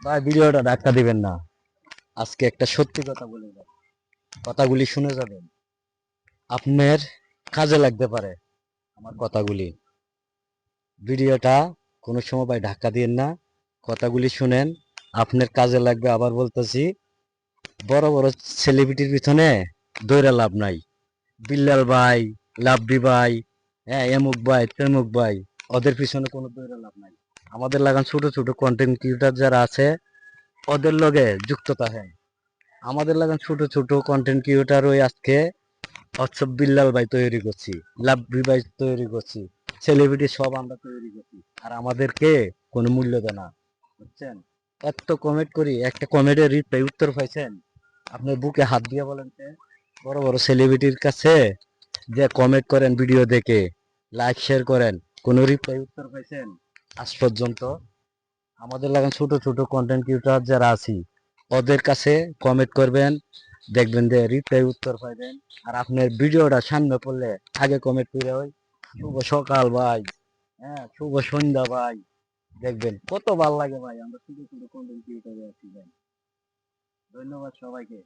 ভাই ভিডিওটা ধাক্কা দিবেন না। আজকে একটা সত্যি কথা বলে যাব, কথাগুলি শুনে যাবেন, আপনার কাজে লাগতে পারে আমার কথাগুলি। ভিডিওটা কোনো সময় ভাই ধাক্কা দিয়েন না, কথাগুলি শুনেন, আপনার কাজে লাগবে। আবার বলতেছি, বড় বড় সেলিব্রিটির পিছনে দৌড়ে লাভ নাই। বিল্লাল ভাই, লাভলি ভাই, হ্যাঁ এমুক ভাই তেমুক ভাই, ওদের পিছনে কোনো দৌড়ে লাভ নাই। আমাদের লাগান ছোট ছোট কন্টেন্ট ক্রিয়েটার যারা আছে, ওদের লগে যুক্ত থাকেন। আমাদের লাগান ছোট ছোট কন্টেন্ট ক্রিয়েটার ওই আজকে হোয়াটসঅ্যাপ বিল্লাল ভাই তৈরি করছি, লাভলি ভাই তৈরি করছি, সেলিব্রিটি সব আমরা তৈরি করছি, আর আমাদেরকে কোনো মূল্য দেয় না, বুঝছেন? এত কমেন্ট করি, একটা কমেন্টের রিপ্লাই উত্তর পাইছেন? আপনার বুকে হাত দিয়ে বলেন যে, বড় বড় সেলিব্রিটির কাছে যে কমেন্ট করেন ভিডিও দেখে, লাইক শেয়ার করেন, কোনো রিপ্লাই উত্তর পাইছেন আজ পর্যন্ত? আমাদের লাগান ছোট ছোট কন্টেন্ট ক্রিয়েটর যারা আছি, ওদের কাছে কমেন্ট করবেন, দেখবেন যে রিপ্লাই উত্তর পাইবেন। আর আপনার ভিডিওটা সামনে পড়লে আগে কমেন্ট করে ওই শুভ সকাল ভাই, হ্যাঁ শুভ সন্ধ্যা ভাই, দেখবেন কত ভালো লাগে ভাই। আমরা ছোট ছোট কন্টেন্ট ক্রিয়েটর আছি ভাই। ধন্যবাদ সবাইকে।